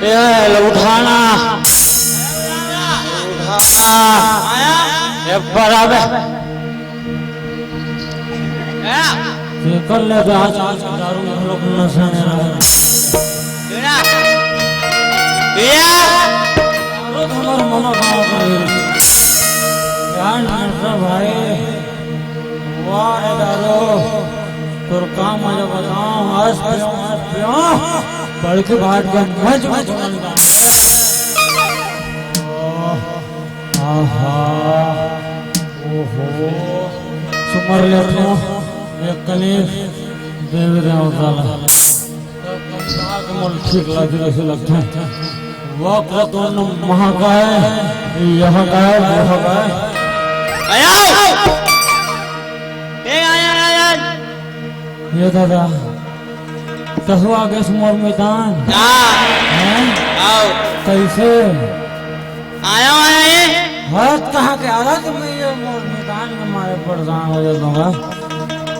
ये उठाना ये बराबर कर ले आज दारू हम लोग नशा में हमारे मनो गाँव का यार नशा भाई वाह दारू तो काम मुझे बताओ आज पियो पढ़ के बाहर के मज मज ओहो सुमर ले एक कलीफ देवी देवता मन ठीक लगे ऐसे लगता है वक्त दोनों वहाँ का है यहाँ का है वहाँ का है ये दादा कसवा के सुमर मैदान कैसे आया आया हर कहाँ के आ रहा कि मैं ये मैदान में मारे परेशान हो जाऊंगा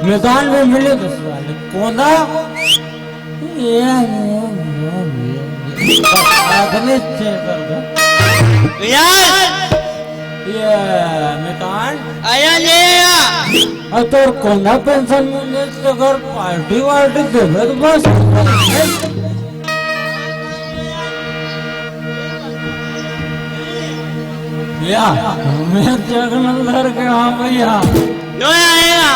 मैदान में मिले तो साले कोना ये मैदान आया ले तो कोना पेंशन मिले तो अगर पार्टी वार्टी देवे तो बस या मैं जगनंदर के हाँ भैया नो आया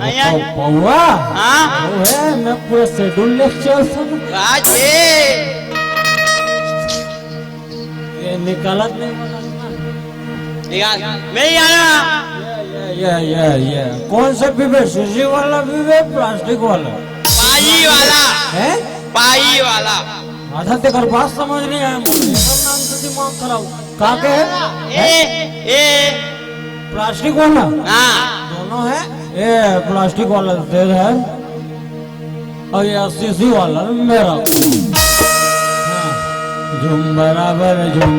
आया पौवा हाँ वो है मैं पूरे शेड्यूल लेक्चर सुन राजे ये निकालत नहीं मैं आया ये कौन सा पीवे शीशी वाला पीवे प्लास्टिक वाला पाई वाला है पाई वाला आधा तेकर बात समझ नहीं आया मुझे सब नाम से दिमाग खराब काके है ए प्लास्टिक वाला हाँ दोनों है ये प्लास्टिक वाला तेल है और ये शीशी वाला मेरा हाँ, झुम बराबर झुम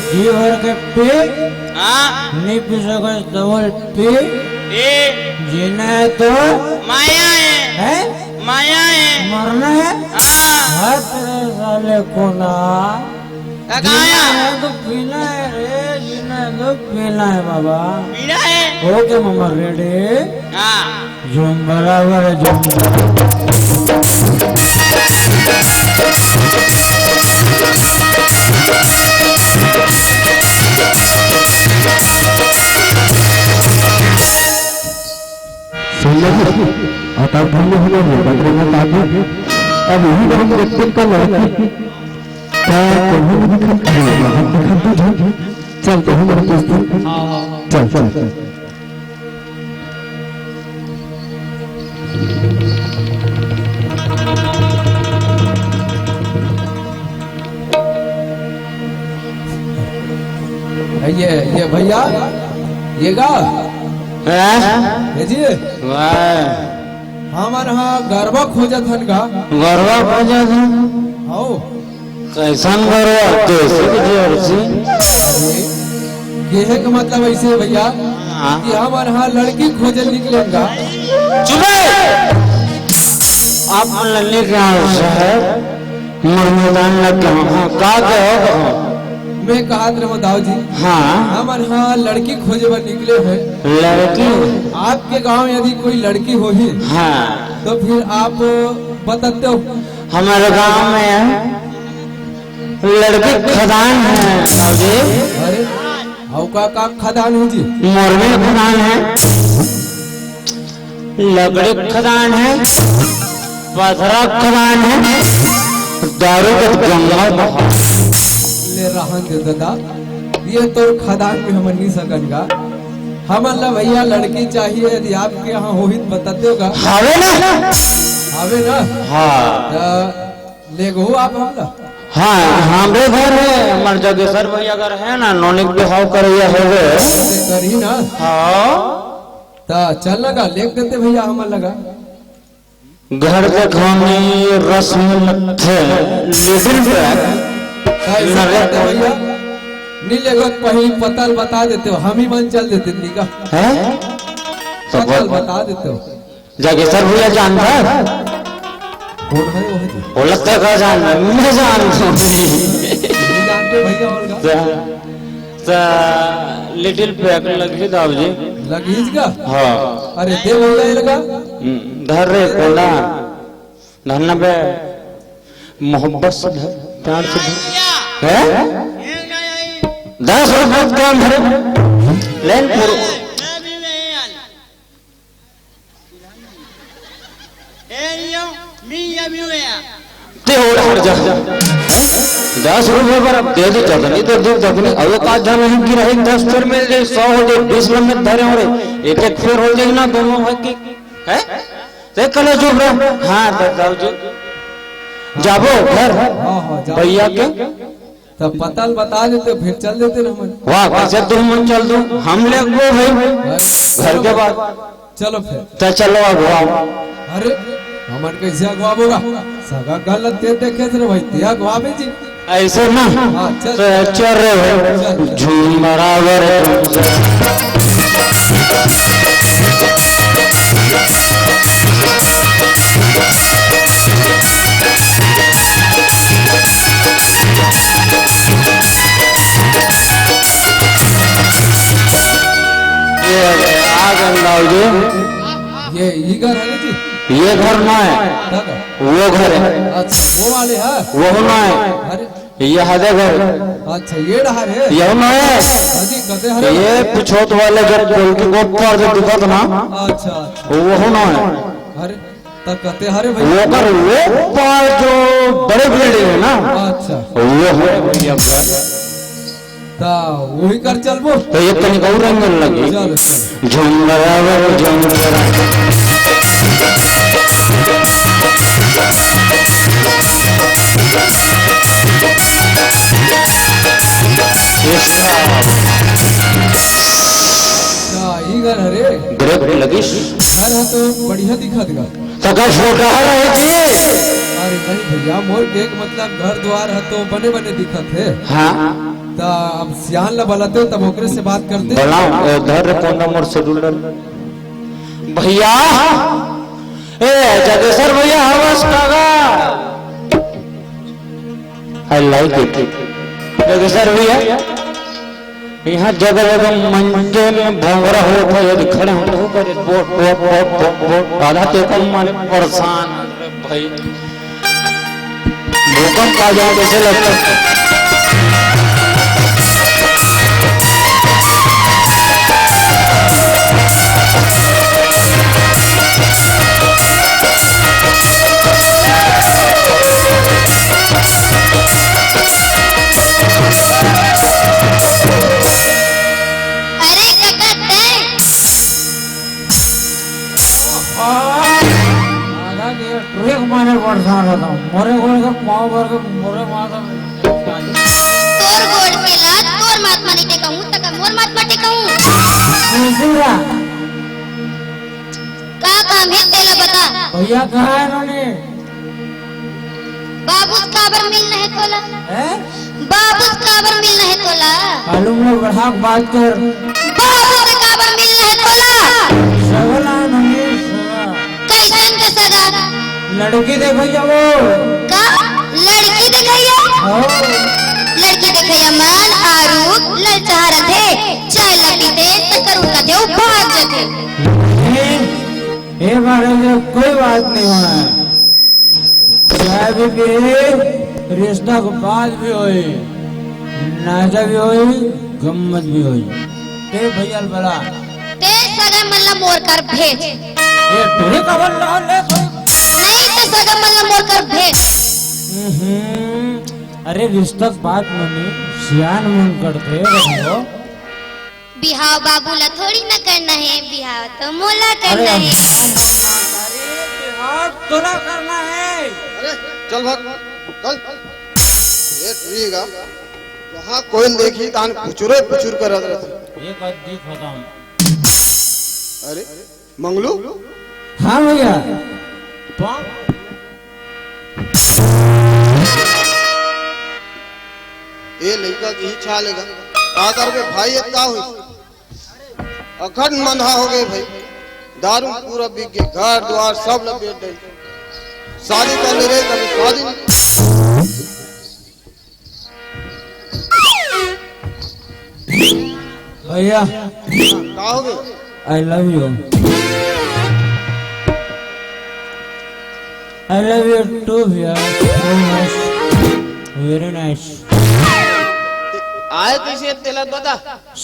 जी भर के पी नहीं पी सको डबल पी जीना है तो माया है माया है मरना है हर तेरे साले को ना जीना है तो पीना है रे जीना है तो पीना है बाबा पीना है ओके मामा रेडी हाँ झूम बराबर झूम और तब हमने हमारे बदले में काफी अब यही तो हम देखते कर रहे हैं क्या तुम्हें भी दिखा हम दिखाते हैं चल तो हम दोस्तों चल चल ये भैया ये गा जी हमारे यहाँ गरबा खोजत हन का गरबा खोजत हन आओ कैसन गरबा कैसे जर्सी ये है का मतलब ऐसे भैया कि हमारे यहाँ लड़की खोजन निकलेगा चुपे आप लल्ले के यहाँ शहर मैदान लगे हाँ का हो मैं कहा दाऊ जी हाँ हमारे यहाँ लड़की खोजे पर निकले हैं लड़की आपके गांव में यदि कोई लड़की हो ही हाँ तो फिर आप बताते हो हमारे गांव में लड़की खदान है जी अरे हाउ का खदान है जी मोरनी खदान है लकड़ी खदान है पथरा खदान है दारू का गंगा ले रहन दे दादा ये तो खदान में हम नहीं सकन का हमारा भैया लड़की चाहिए यदि आपके यहाँ हो ही बताते होगा हवे ना हाँ ले गो आप हमला हाँ हमारे घर है हमारे जगेश्वर भैया अगर है ना नौनिक बिहाव करिए होवे करी ना हाँ ता चल लगा लेख देते भैया हमार लगा घर के खाने रस्म थे लिटिल ब्लैक ऐसा करते भैया नीले को पहले पतल बता देते हो, हम ही मन चल देते निका है पतल बता देते हो। जागेश्वर भैया जानता है कौन है वो? वो लगता है कहाँ जान मैं जानता हूँ नहीं जानते भैया और का लिटिल पैक लगी दाव जी लगीज का। हाँ अरे दे बोला लगा धर रे कोला धरना पे मोहब्बत से धर प्यार से धर है 10 रुपए काम धरे लेन पूरा ते हो जा 10 रुपए पर अब दे दे जगनी तो दे जगनी अब एक आध नहीं गिरा एक 10 फेर मिल जाए 100 हो जाए 20 लम्बे धरे हो रहे एक एक फेर हो जाए ना दोनों भाई की है ते कल चुप रहो हाँ दाऊ जी जाबो घर भैया के तब पतल बता देते फिर चल देते ना मन। वाह कैसे तुम मन चल दो हम ले वो भाई घर के बाद चलो फिर तो चलो अब आओ अरे हमन कैसे अगवाब होगा सगा गलत दे देखे थे भाई ते अगवाबे जी ऐसे ना हाँ, चल। तो चल रहे हो झूम बराबर है ये घर है जी ये घर ना है वो घर है अच्छा वो वाले है वो ना है अरे ये हदे घर अच्छा ये डहर है ये ना है हाजी कते हरे ये पिछोत वाले जब बोल के गोद पर जो दिखत ना अच्छा वो ना है अरे तब कते हरे भाई वो कर वो पार जो बड़े बिल्डिंग है ना अच्छा वो है भैया घर ता वही कर चलबो तो ये तनिक और रंग लगी चलो झूम बराबर झूम बराबर ई घर हरे ब्रेक लगिस घर है तो बढ़िया दिखत गा तो का फोटो है जी अरे नहीं भैया मोर एक मतलब घर द्वार है तो बने बने दिखत है हाँ ता अब सियान ला बलाते हो तब ओकरे से बात करते बनाओ धर कौन नंबर शेड्यूल भैया ए जगेश्वर भैया हवस कागा आई लाइक इट जगेश्वर भैया यहाँ जगह जगह मंजे में भंगरा होता है यदि खड़े होते हो करे boat boat boat boat boat आधा तो कम माने परेशान भाई भूकंप आ जाए कैसे लगता है परेशान रहता हूँ मोरे गोड़ का पाँव भर के मोरे माथा तोर गोड़ के लात तोर मात मानी टे कहूं तक मोर मात माटे कहूं का काम है तेला बता भैया कहाँ है इन्होंने बाबूस काबर मिल नहीं तोला हैं बाबूस काबर मिल नहीं तोला मालूम में बढ़ा बात कर बाबूस काबर मिल नहीं तोला सगला नहीं कैसन के सगा लड़की देखैया वो का लड़की देखैया लड़की देखैया मान आरूप ललचारा थे चाय लगते तकर उठा थे भाग जाते ये बारे में कोई बात नहीं हुआ है चाहे भी पिए रिश्ता को बात भी होई नाजा भी होई गम्मत भी होई ते भैया बला ते सगा मल्ला मोर कर भेज ये तेरे कबर ला ले नहीं तो सगा मल्ला मोर कर भेज अरे रिश्ता बात मनी सियान मन करते रहो बिहाव बाबूला थोड़ी ना करना है बिहाव तो मोला करना है तोला करना है अरे चल भाग चल ये तुझेगा वहाँ कोई देखी तान पुचुरे पुचुर कर रहे थे एक अद्दी खत्म अरे मंगलू हाँ भैया का घी छा लेगा का करबे भाई इतना हुई अखंड मंधा हो गए भाई दारू पूरा बिक गए घर द्वार सब लपेट गए शादी कर ले रहे कभी शादी नहीं। भैया का हो गए I love you I love you too भैया वेरी नाइस आए कैसे तेला बता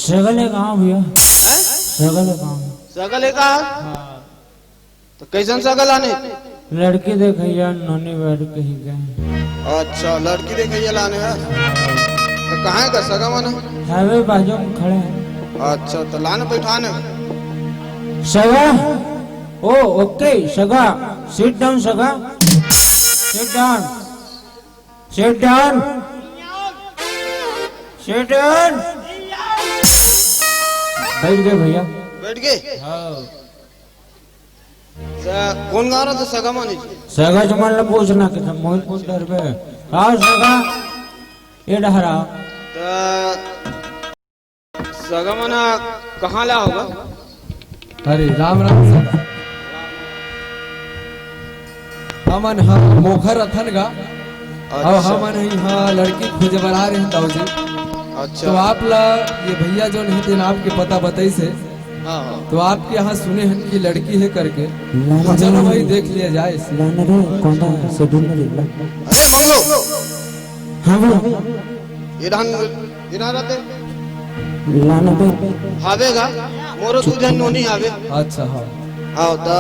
सगले कहाँ भैया हैं? सगले कहाँ सगले का तो कैसन सगल आने लड़की देखैया नोनी बैठ के ही गए अच्छा लड़की देखे लाने है तो कहाँ का सगा मना हाईवे बाजू में खड़े हैं अच्छा तो लाने बैठाने सगा ओ ओके सगा सिट डाउन सगा sit down sit down sit down बैठ गए भैया बैठ गए कौन गा रहा था सगा मानी सगा जमान ला पूछना कि तुम मोहित पूछ डर पे हाँ सगा ये डहरा तो सगा मना कहाँ ला होगा अरे राम राम सगा हमन हम मोखर अथन गा अब हमन यहाँ लड़की खोजे बना रहे हैं दाऊ जी अच्छा तो आप ला ये भैया जो नहीं थे नाम के पता बताई से हाँ हाँ तो आपके यहाँ सुने हैं कि लड़की है करके तो चलो भाई देख लिया जाए इसे। लाने रे कौन शेड्यूल में लिखा अरे मंगलो हाँ भैया इधर रहते लाने पे हावेगा मोरो तुझे नोनी हावे अच्छा हाँ हाँ तो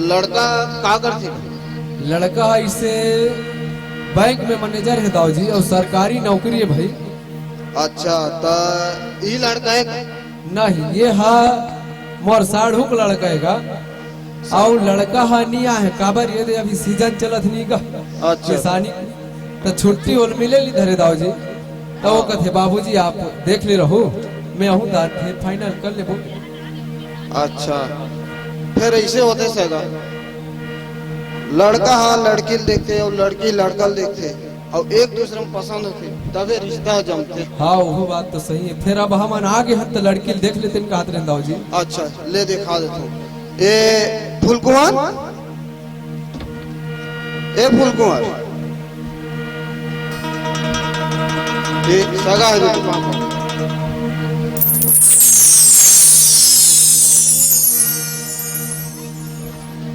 लड़का का करते लड़का इसे बैंक में मैनेजर है दाऊ जी और सरकारी नौकरी है भाई। अच्छा तो ये लड़का है नहीं ये हा मोर साढ़ू का लड़का है का और लड़का हा निया है काबर ये दे अभी सीजन चलत नहीं का अच्छा किसानी तो छुट्टी और मिले ली धरे दाऊ जी तो वो कहते बाबूजी आप देख ले रहो मैं हूँ फिर फाइनल कर ले बुक। अच्छा फिर ऐसे होते सगा लड़का हाँ लड़की देखते और लड़की लड़का देखते और एक दूसरे में पसंद होते तबे रिश्ता जमते। हाँ वो बात तो सही है। फिर अब हम आगे हत तो लड़की देख लेते इनका हाथ रहता जी। अच्छा ले दिखा देता हूँ ए फूलकुमार ए फूलकुमार ये सगा है बेटी पापा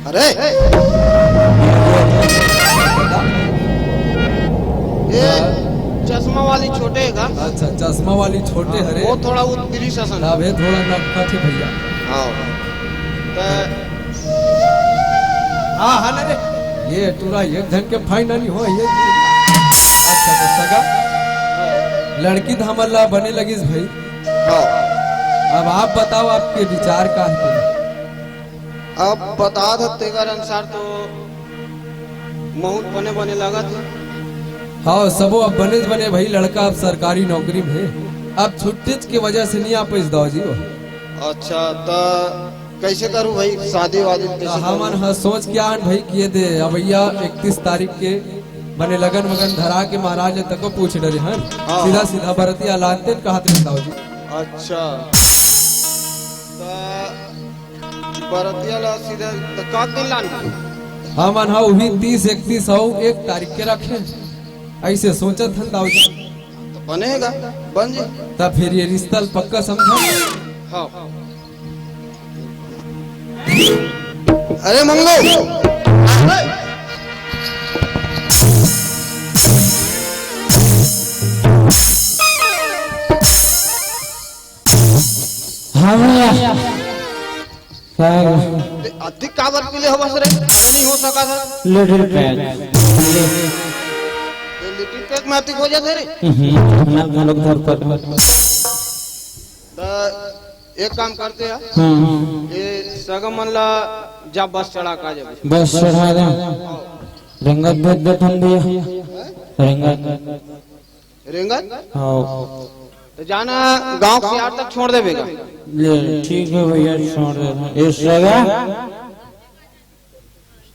अरे ये चश्मा वाली छोटे का अच्छा चश्मा वाली छोटे हरे वो थोड़ा उत्तरी शासन ना भे थोड़ा नक्का थे भैया। हाँ तो हाँ हाँ ना रे ये पूरा एक ढंग के फाइनल हो ये। अच्छा तो सगा लड़की तो हमारा बने लगी भाई। हाँ अब आप बताओ आपके विचार का है। अब बता देते कर अनुसार तो बहुत बने बने लगा था। हाँ सबो अब बने भाई लड़का अब सरकारी नौकरी में है अब छुट्टी की वजह से नहीं आ पैस दाओ जी वो। अच्छा तो कैसे करूँ भाई शादी वादी हमन हाँ सोच क्या भाई किए दे अब भैया 31 तारीख के बने लगन वगन धरा के महाराज ने तक पूछ डरे हैं सीधा सीधा बरतिया लानते कहते दाओ जी। अच्छा तो बरतिया ला सीधा तो का दिन लाना हमन हाँ वही 30 31 और 1 तारीख के रखे ऐसे सोचत हन दाऊ जी। तो बनेगा बन जी तब फिर ये रिश्ता पक्का समझा। हाँ अरे मंगलो हाँ भैया क्या अधिक काबर के लिए हो बस रे नहीं हो सका था लिटिल पैक लिटिल पैक में अधिक हो जाते रे ना लोग धर कर तो एक काम करते हैं हाँ ये सगमन ला जब बस चढ़ा का जब बस चढ़ा दे रंगत भेज दे तुम भैया रंगत रेंगत हाँ तो जाना गांव से यार तक छोड़ देगा ले ठीक है भैया छोड़ दे इस जगह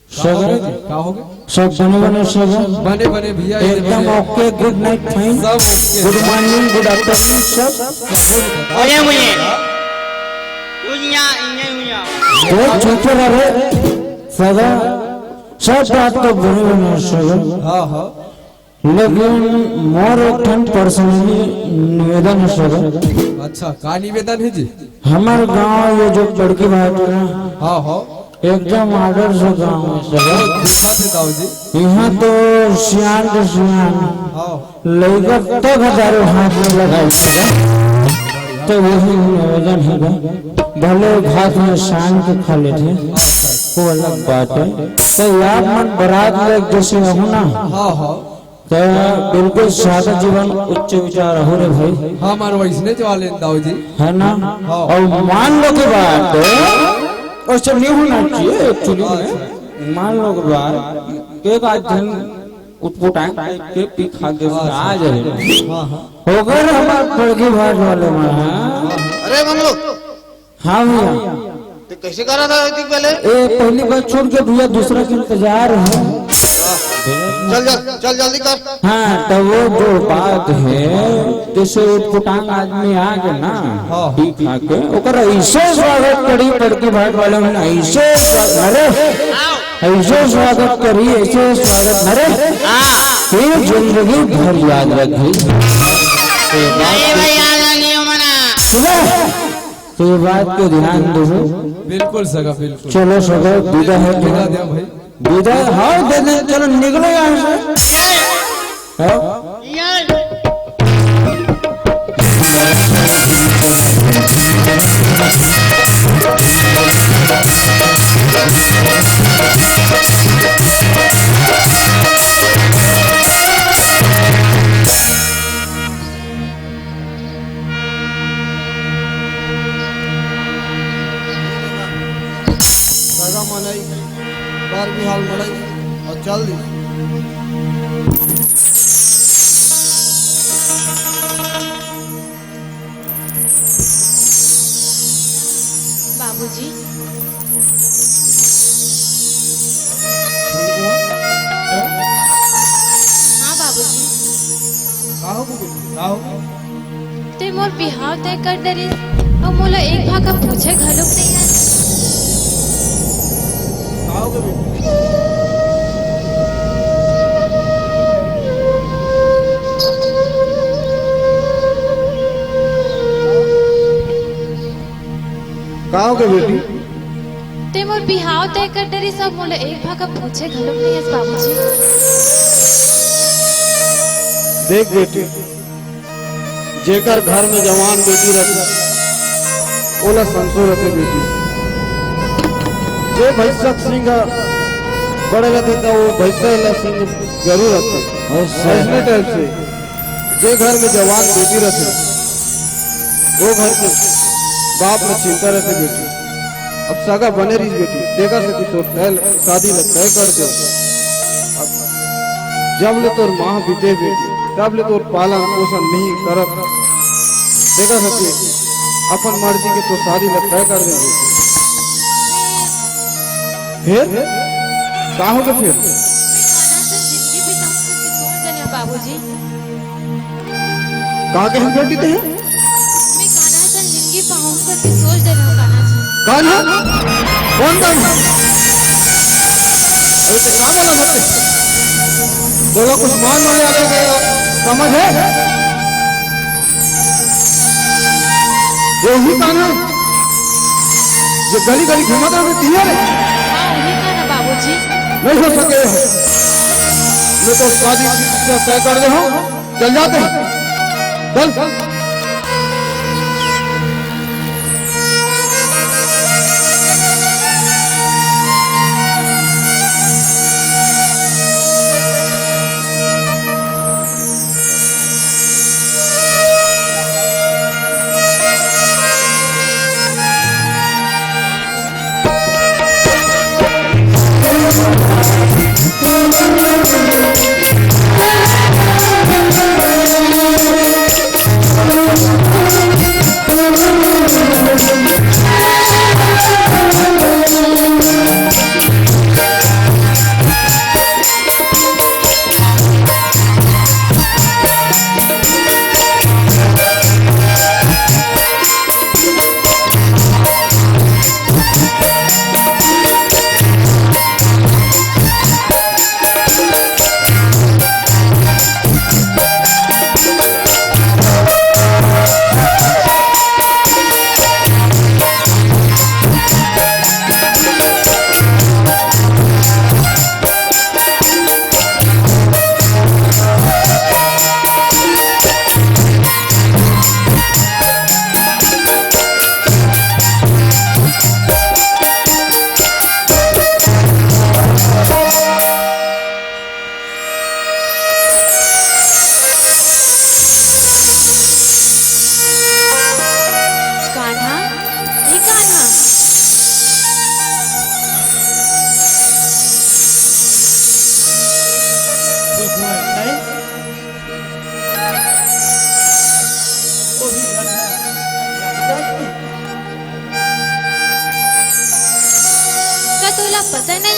सगर क्या हो गया? सब बने बने सगर बने बने भैया एकदम ओके गुड नाइट फाइन सब okay good morning good afternoon सब ओए मुझे उइया तो चुप रहे सगर सब बात तो बने बने सगर हाँ हाँ लेकिन मोर एक पर्सनली निवेदन है सगर अच्छा का निवेदन है जी? हमारे गांव ये जो लड़की बात है ना हाँ हाँ एकदम आदर्श गांव है सगर देखा थे दाऊ जी यहाँ तो सियान के सियान हाँ लड़का तो हजारों हाथ में लगाई तो वही निवेदन है भले भात में शान के खा लेते वो अलग बात है तो यार मन बारात लोग जैसे हो ना हाँ हाँ तो बिल्कुल सादा जीवन उच्च विचार हो रे भाई हाँ हमारे वैसने जो वाले दाऊ जी है ना और मान लो की बात और सब नहीं होना चाहिए एक्चुअली मान लो की बात एक आध दिन उठपुटाए के पी खा के आ जाए हो गए हमारे लड़की भाट वाले में अरे मंगलू हाँ भैया तो कैसे करा था इतनी पहले? ए पहली बार छोड़ के भैया दूसरा के इंतजार है चल जल्दी कर। हाँ तो वो जो बात है जैसे उठपुटांग आदमी आ गए ना पी खा के ओकर ऐसे स्वागत करी लड़की भाट वाले में ऐसे अरे ऐसे स्वागत करी ऐसे स्वागत अरे फिर जिंदगी भर याद रखी तो ये बात को ध्यान दो बिल्कुल सगा बिल्कुल चलो सगो विदा है बिना दिया भाई विदा हाँ दे दे चलो निकलो यहाँ से हाँ? सगा मनाई बार भी हाल मनाई और चल दी। बाबूजी हाँ बाबूजी ते मोर बिहाव तय कर डरे और मोला एक भागा पूछे घलोक नहीं है कहाँ हो गए बेटी? ते मोर बिहाव तय कर डरे सब मोला एक भागा पूछे घलोक नहीं है बाबूजी देख बेटी जेकर घर में जवान बेटी रहती ओला संसो रहते बेटी जे भैंसक सिंह बड़े रहते तो वो भैंसा ला सिंह जरूर रहते ऐसने टाइप से जे घर में जवान बेटी रहते वो घर के बाप में चिंता रहते बेटी। अब सगा बने रही बेटी देखा से तो शादी तय कर दो। अब जब ले तोर माँ बीते बेटी तब ले तोर पालन पोषण नहीं करब देखा सके अपन मर्जी के तो शादी तय कर देंगे। फिर का होगा फिर? बाबूजी कहा के हम बेटी थे मैं कान्हा सन जिंदगी पाऊं करके सोच दे रहा हूँ कान्हा जी। कौन है? कौन कौन है? अरे तो क्या बोला मत बोलो कुछ मान मान आगे समझ है यही कान्हा जो गली गली घुमाता है क्लियर है? हाँ वही कान्हा बाबूजी। नहीं हो सके मैं तो शादी तय कर दे हूँ चल जाते हैं चल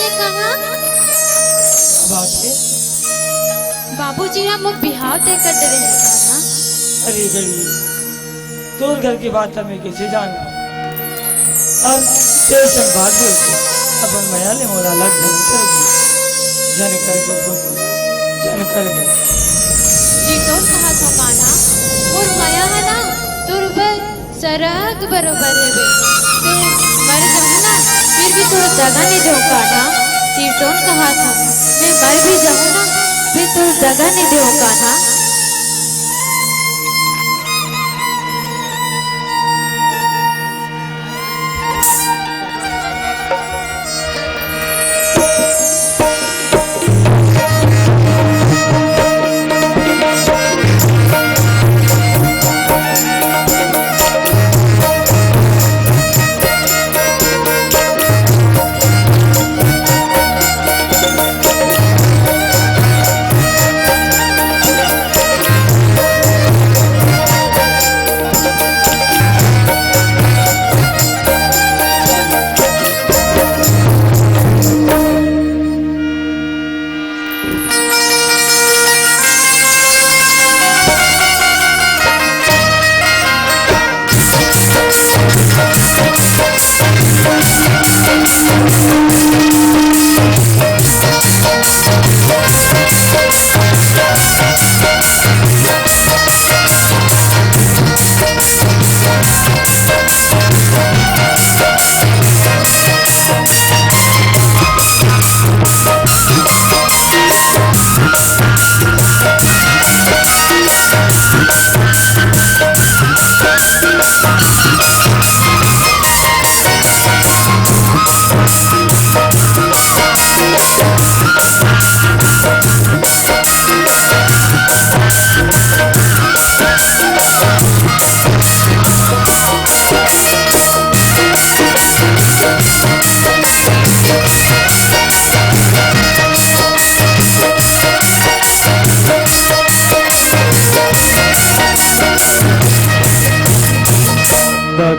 अरे कहाँ बात है। बाबूजी हम वो बिहाव तय कर रहे हैं कहाँ अरे गड़ी तोर घर की बात हमें कैसे जानू। अब तेरे भाग्य अपन मयाले मोला लग जन कर जी तो कहा था काना और माया है ना तुरबर सरग बरोबर है बे ते मर जाऊँ ना फिर भी थोड़ा दगा नहीं दो काना तीर तो कहा था मैं मर भी जाऊँ ना फिर थोड़ा दगा नहीं दो काना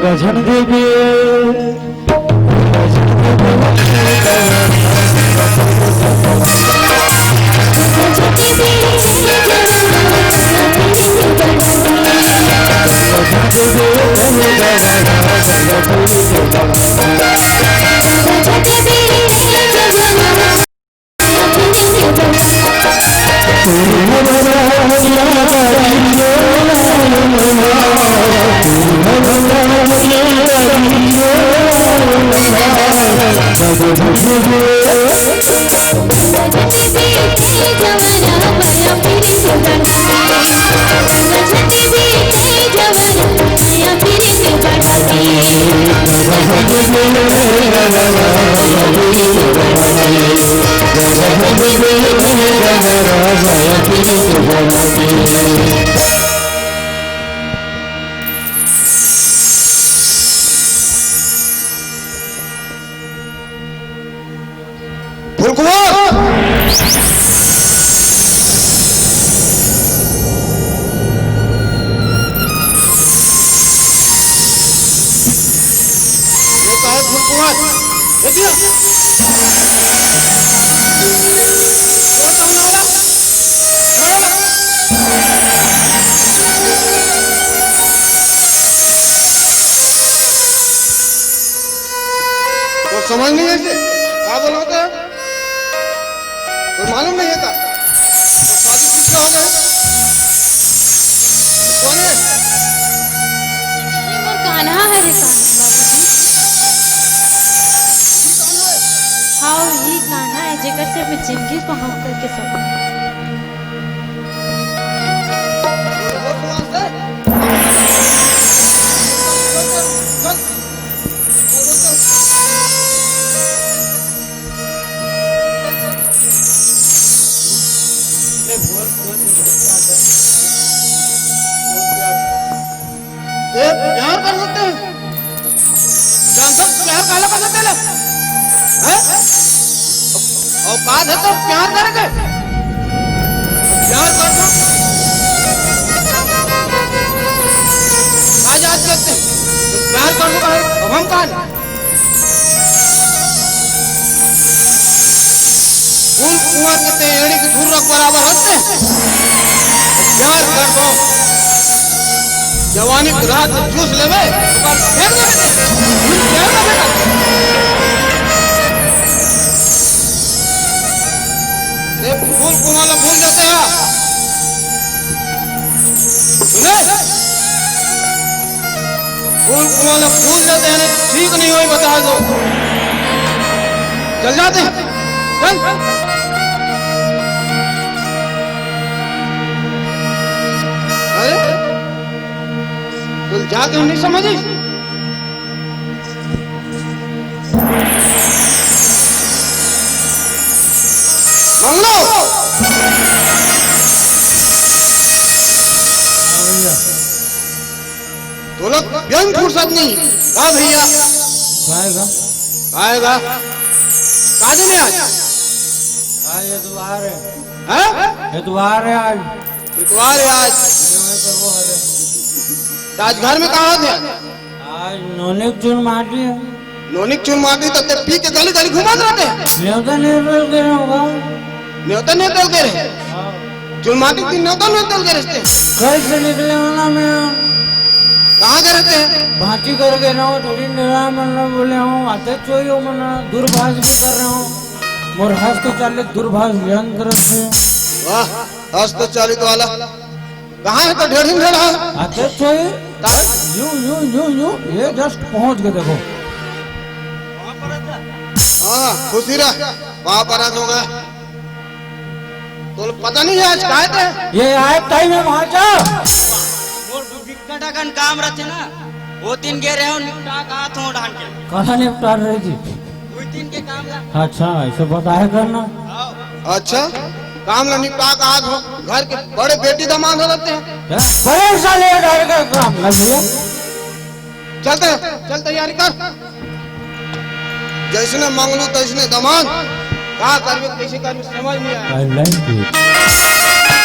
गजन देवी समझ नहीं है इसे क्या बोल होता है कोई मालूम नहीं है का तो शादी किससे हो गए कौन है ये मोर कान्हा है रे कान्हा बाबूजी हाँ ही कान्हा है जेकर से मैं जिंदगी को हम करके सब प्यार कर सकते हैं जान सब प्यार काला कर सकते हैं औकात है तो प्यार करेंगे प्यार कर दो आज आज लगते हैं प्यार कर दो अब हम कहा फूल कुंवर के ते एड़ी के धूर रख बराबर होते प्यार कर दो जवानी की रात में जूस लेवे फेंक दे ते फूल कुंवर भूल जाते हैं सुने फूल कुंवर भूल जाते हैं ठीक नहीं हुई बता दो चल जाते हैं चल अरे तुम जाके नहीं समझी मंगलो तो लोग व्यंग फुर्सत नहीं कहा भैया आएगा आएगा काजे में आज आज इतवार है हैं इतवार है आज इतवार है आज तो आज घर में कहा थे आज नोनिक चून माटी है नोनिक चून माटी तो ते पी के गली गली घुमा रहते हैं न्योता निर्बल के होगा न्योता नहीं तल के रहे चून माटी की न्योता नहीं तल के रहते कैसे निकले होना मैं कहाँ के रहते हैं भांति करके रहा हूँ थोड़ी निरा मन बोले हूँ आते चोई मन दूरभाष भी कर रहा हूँ मोर हस्त चालित दूरभाष यंत्र से वाह हस्त चालित वाला कहाँ है तो ढेर दिन रहा आते चोई यूं यूं यूं यूं ये जस्ट पहुंच गए देखो हाँ खुशी रह वहाँ पर आज होगा तो पता नहीं है आज कहा थे ये आए टाइम है वहाँ जा मोर बिकटकन काम रहते ना वो तीन गे रहे हो निपटा का तो ढान के कहाँ निपटा रही थी वो तीन के काम ला अच्छा ऐसे बताया करना अच्छा काम ला निपटा का आज हो घर के बड़े बेटी दामाद हो रहते हैं क्या? बड़े साले डाल का काम लग गया चलते चल तैयारी कर जैसने मंगलू तैसने दामाद कहा करवे कैसे करवे समझ नहीं आया I like it.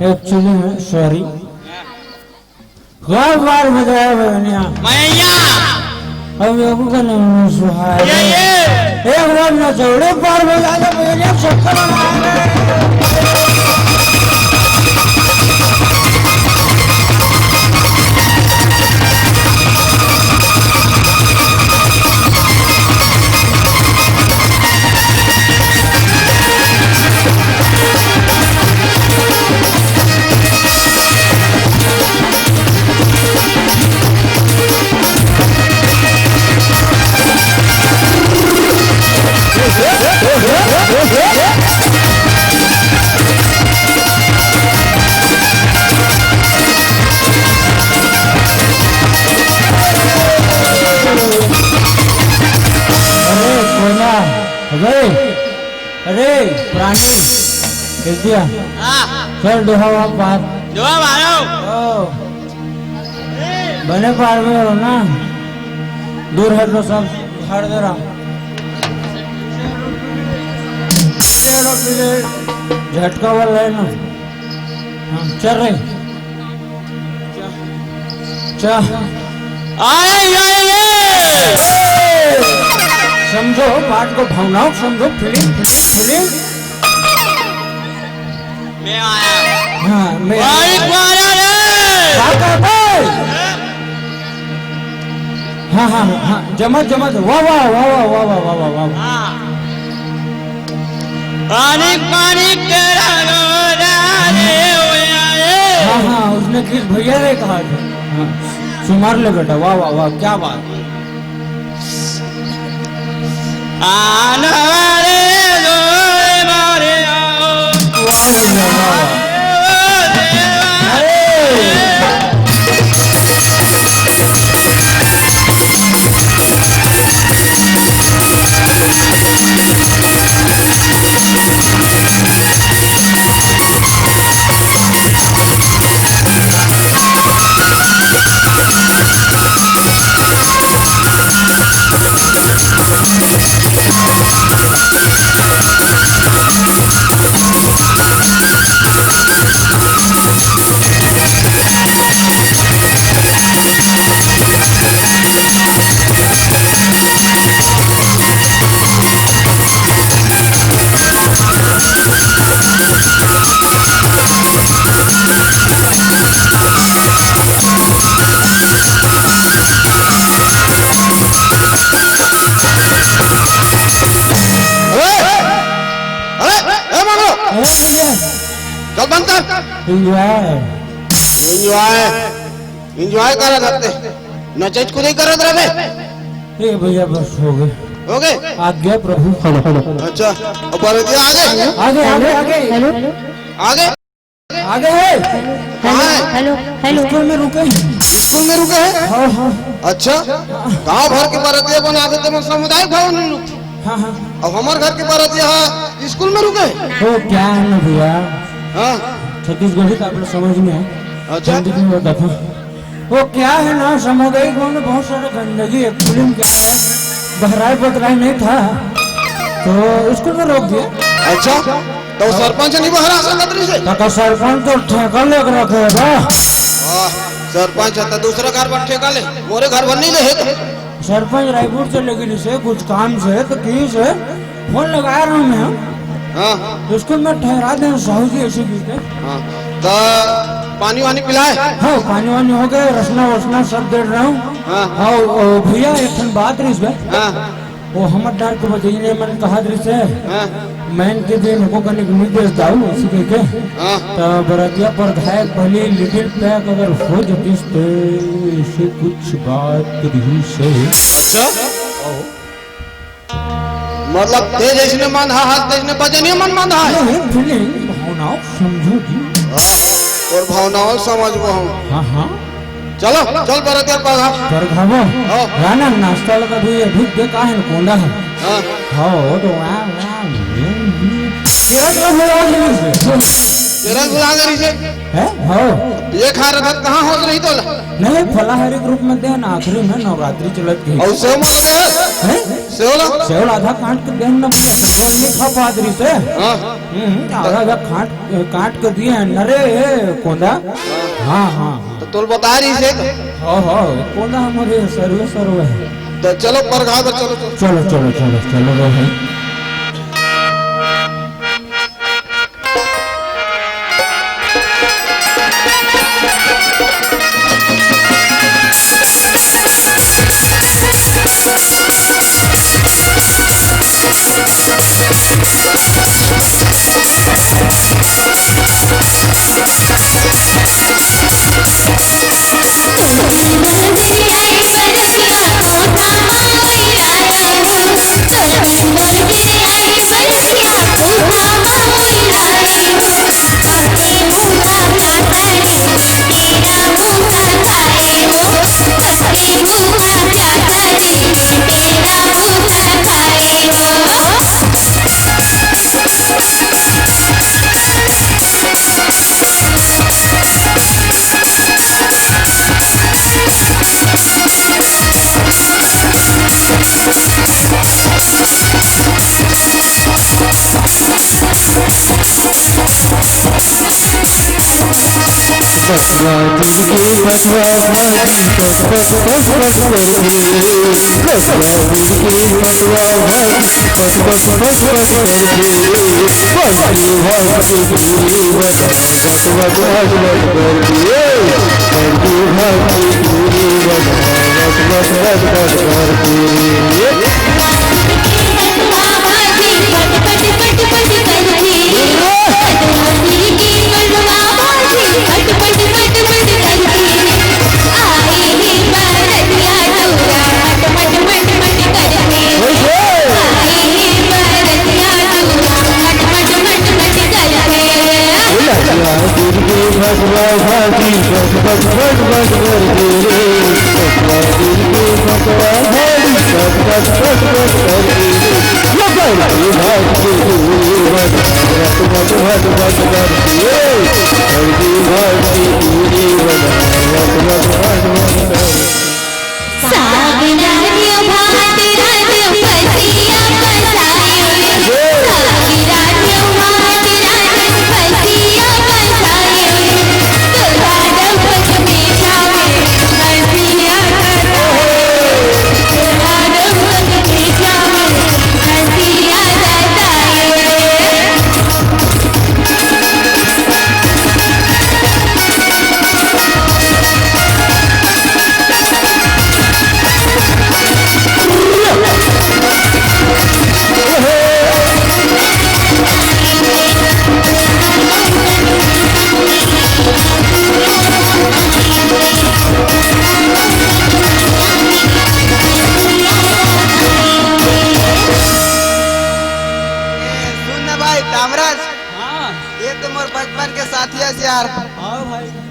Actually sorry बार बताया भैया मैया अब योगू का नाम सुहाय एक बार न चौड़े पार बजा दे भैया चक्कर अरे प्राणी दिया चल दुहा बात जो मारो बने पार में हो ना दूर है तो सब हर दे रहा झटका वाला है ना हाँ चल रहे चल समझो बात को भावनाओं समझो फीलिंग फीलिंग मैं आया हाँ मैं हाँ हाँ हाँ जमत जमत वाह वाह वाह वाह वाह वाह वाह वाह वाह पानी पानी तेरा हाँ हाँ उसने किस भैया ने कहा था हाँ सुमार ले बेटा वाह वाह वाह क्या बात आने वाले दो मारे आओ वाह भैया वाह वाह चल बंद कर एंजॉय एंजॉय करा करते नचज को नहीं करत रहे ये भैया बस हो गए हो गए आज्ञा प्रभु अच्छा अब बरतिया आगे आगे आगे आगे आगे आगे है कहाँ है हेलो स्कूल में रुके स्कूल में रुके हैं हाँ हाँ अच्छा गांव भर के बरतिया बना देते मैं सामुदायिक भवन में रुके हाँ हाँ अब हमारे घर के बरतिया स्कूल में रुके तो क्या है ना भैया हाँ छत्तीसगढ़ी का आप लोग समझ में है अच्छा हिंदी में होता था वो क्या है ना सामुदायिक भवन में बहुत सारा गंदगी एक्चुअली क्या है बहराई बतराई नहीं था तो स्कूल में रोक दिया अच्छा तो सरपंच नहीं बहरा सकत से तो सरपंच तो ठेका ले रखेगा सरपंच है तो दूसरा घर पर ठेका ले मोरे घर पर नहीं ले सरपंच रायपुर से लेकिन इसे कुछ काम से तो की से फोन लगाया रहा हूँ मैं हाँ स्कूल में ठहरा दें साहू जी ऐसे भी थे हाँ तो पानी वानी पिलाए हाँ पानी वानी हो गए रसना वसना सब दे रहा हूँ हाँ हाँ भैया एक ठन बात रही इसमें हाँ वो हमारे डर को बताइए मैंने कहा रही से हाँ मैं के दिन को करने की निर्देश दाऊ इसी कह के हाँ तो बरतिया पर घायल पहले लिटिल पैक अगर हो जाती तो इसे कुछ बात रही से अच्छा मतलब ते जैसे मन हाथ जैसे बजनिया मन बंधा है नहीं फीलिंग भावनाओं समझो जी। और भावनाओं समझबो हम। हाँ हाँ चलो चल बरतिया पगा। पर घावो हाँ। राना नाश्ता लगा भी अभी देखा है कोंडा है। हाँ हाँ तो तेरा गुलाम करी से है हाँ ये खा रहा था कहाँ हो रही तो नहीं फलाहारी ग्रुप में देन आखिरी में नवरात्रि चलत गई और सेव मार गया है सेवला सेवल आधा काट के देन न गोल नहीं खा पादरी से हाँ आधा आधा काट के दिए हैं नरे कोंदा। हाँ हाँ तो तुल बता रही से हाँ हाँ कोंदा हमारे सर्वे है। तो चलो पर घा पर चलो चलो चलो चलो चलो वो है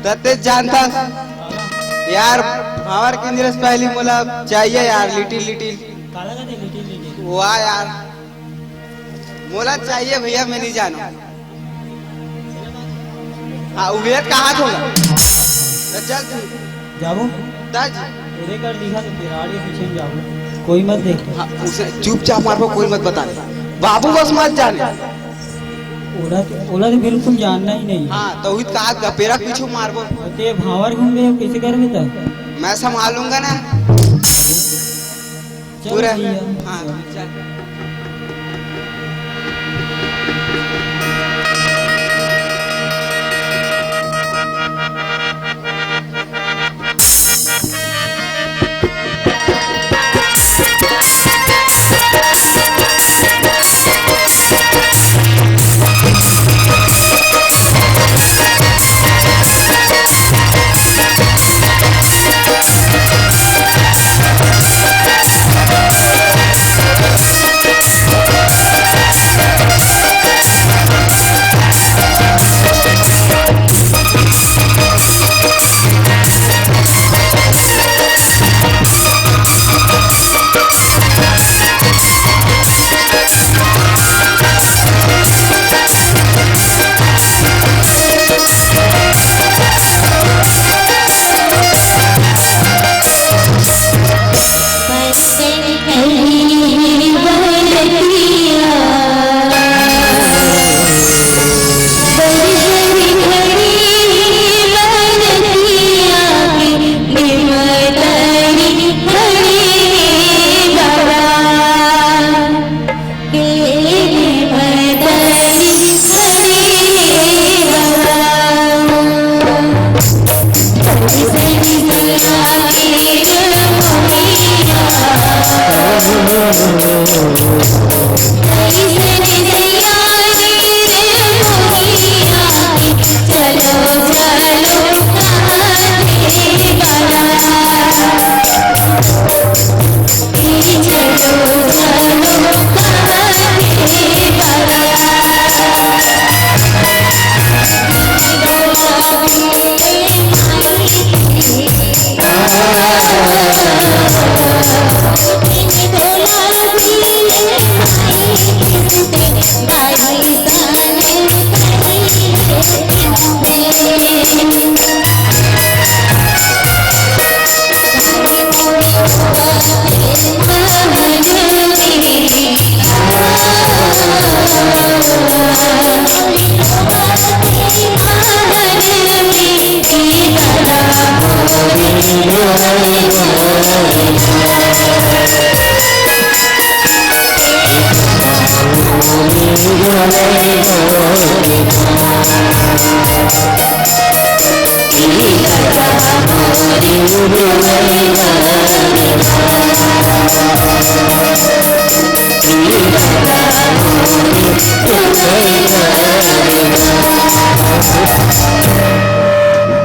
तते जानता यार हमार के नीरज पहली मोला चाहिए यार लिटिल वाह यार मोला चाहिए भैया मैं नहीं जानो। हाँ उबेर कहाँ होगा तो चल जाबो तज तेरे कर दिखा तो बिराड़ी पीछे जाबो कोई मत देख। हाँ उसे चुपचाप मारबो कोई मत बता बाबू बस मत जाने ओला तो बिल्कुल जानना ही नहीं। हाँ तो कहा गपेरा पीछू मारबो ते भावर घूम रहे हो कैसे करोगे तब मैं संभालूंगा ना पूरा। हाँ चल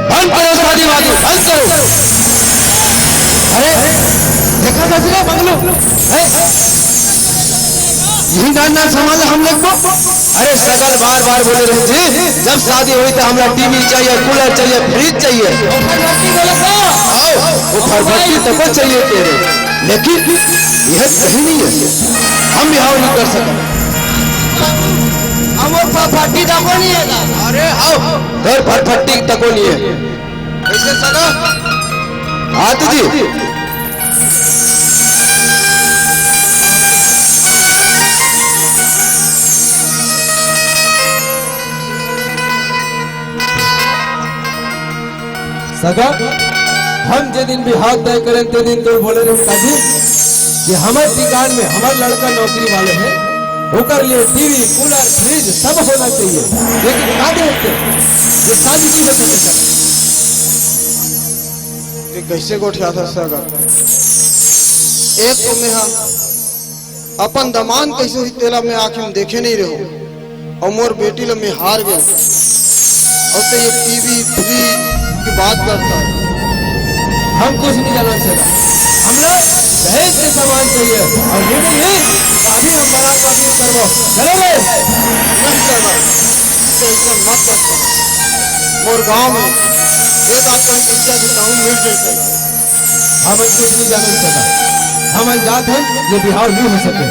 बंद करो शादीवादी, बंद करो। अरे देखा था जिला बंगलो है? यही जानना संभाल हम लोग को। अरे सकल बार बार बोले रहे जी, जब शादी हुई तो हमारा टीवी चाहिए, कूलर चाहिए, फ्रिज चाहिए, वो फरफटी तक चाहिए तेरे, लेकिन यह सही नहीं है। हम बिहाव नहीं कर सकते। फरफटी तक नहीं है। अरे आओ घर फरफटी तक नहीं है। कैसे सगा? हाथ जी सगा हम जे दिन बिहार तय करें ते दिन तो बोले रहे काजी कि हमारे ठिकान में हमारे लड़का नौकरी वाले हैं, होकर लिए टीवी कूलर फ्रिज सब होना चाहिए, लेकिन क्या देखते ये शादी की वजह से ये कैसे गोठिया था सगा? एक तो मैं अपन दमान कैसे हुई तेला में आंखें में देखे नहीं रहो, और मोर बेटी लो मैं हार गया, और तो ये टीवी फ्रिज की बात करता है। हम कुछ नहीं जाना सका, हम लोग दहेज के सामान चाहिए और ये नहीं शादी हम बड़ा काबिल करवो चलो रे नहीं सगा, टेंशन मत कर। मोर गांव में एक आपका इच्छा देता हूँ मिल जाए। हम कुछ नहीं जाना सका, हम अनजात हैं ये बिहार नहीं हो सके।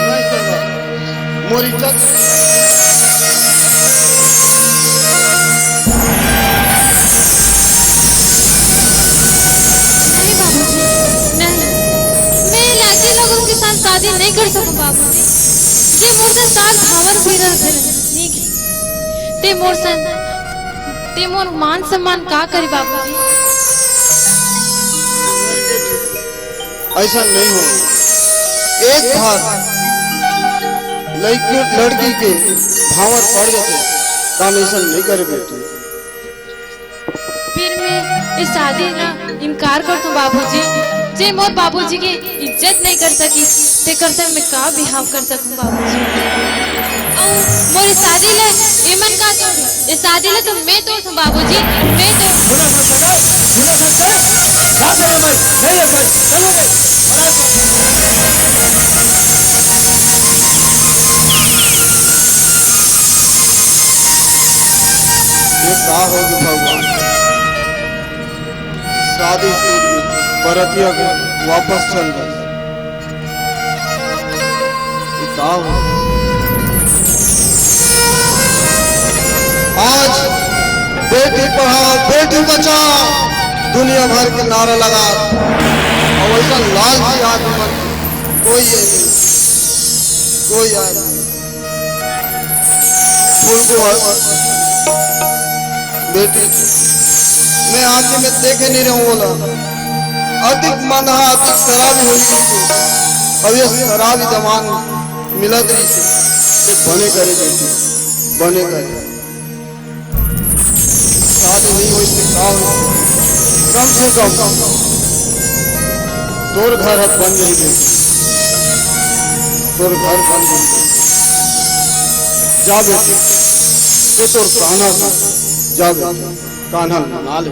नहीं सगा, मोर इज्जत शादी नहीं कर सकूं बाबूजी। जे मोर से साथ भावर भी रहते ठीक है, ते मोर मान सम्मान का करी बाबूजी? ऐसा नहीं हो। एक बार लड़की के भावर पड़ जाते काम ऐसा नहीं करे बेटी। फिर मैं इस शादी ना इनकार कर दूं बाबूजी। जे मोर बाबूजी की इज्जत नहीं कर सकी ते करते मैं का बिहाव कर सकूं बाबूजी? और मोर शादी ले इमन का तोड़, इस शादी ले तो मैं तोड़ दूं बाबूजी, मैं तोड़। सुना मत सका, सुना मत कर, साथ में मैं नहीं है कर, चलो रे ये का होगी भगवान? शादी टूट गई, बरतिया को वापस चल गए। ये का हो? आज बेटी पढ़ाओ बेटी बचाओ दुनिया भर के नारा लगा, और वैसा लालची आदमी कोई है नहीं, कोई आदमी बेटी मैं आंखें में देखे नहीं रहूं बोला। अधिक मन अधिक शराबी होगी अब ये शराबी जमान मिला रही से बने करे बेटी बने करे। शादी नहीं हुई से कम से कम तोर घर हाथ बन गई बेटी। तोर घर बंद हो गई। जा बेटी ये तोर कान्हा था। जा बेटी कान्हा मना ले।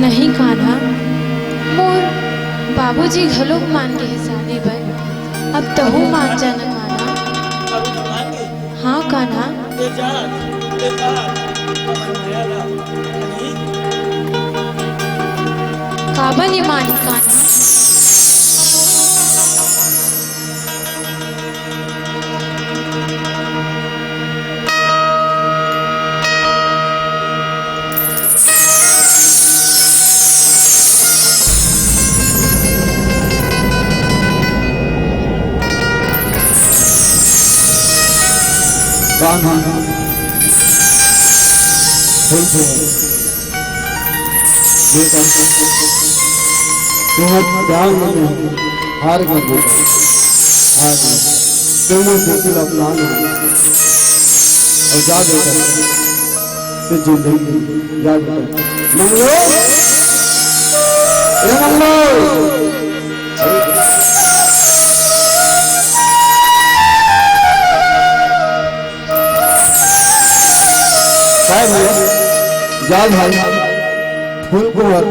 नहीं कान्हा, मोर बाबूजी घलोक मान के हिसाबी बर अब तहु मान जाना कान्हा। हाँ कान्हा, काबा नहीं मान कान्हा। कान्हा बेटा तुम्हारे प्यार में हार गए बेटा, हार गए। दोनों बेटी अपना और जा बेटा तो जिंदगी याद रखो। मंगलो ए मंगलो जाल भाई फूल को और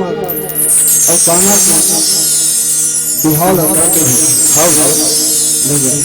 काना को बिहाल करके खाओ ले जाओ।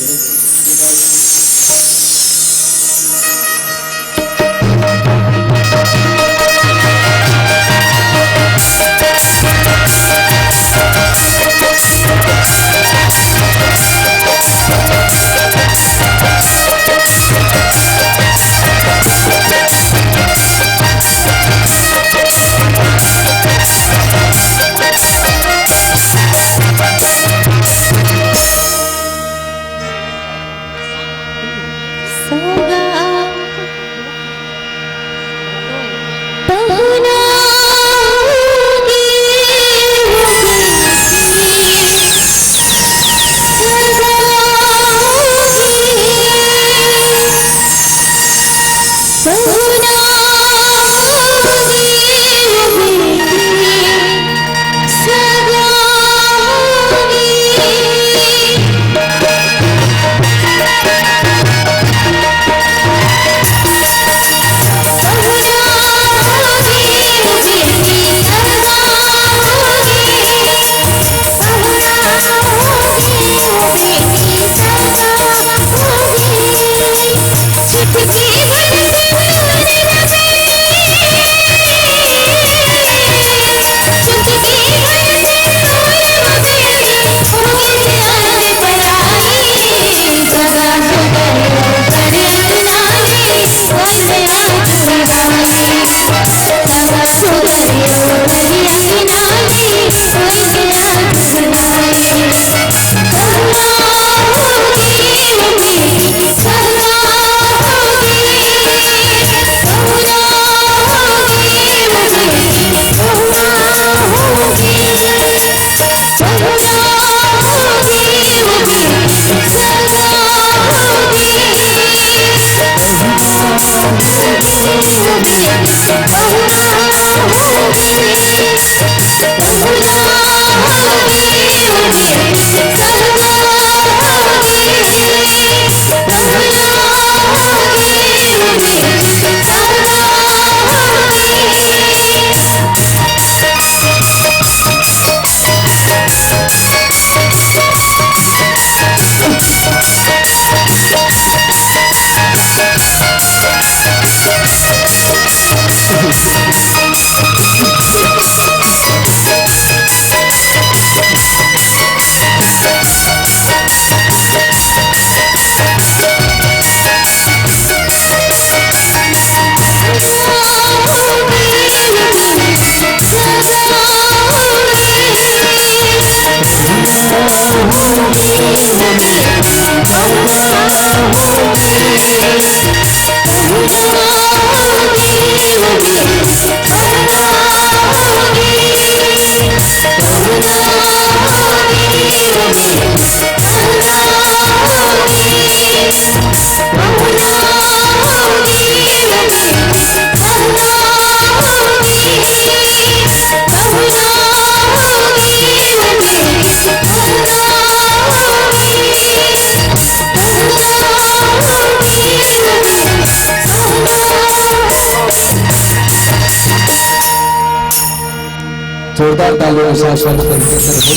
जोरदार तालियों से आशीर्वाद देते हैं।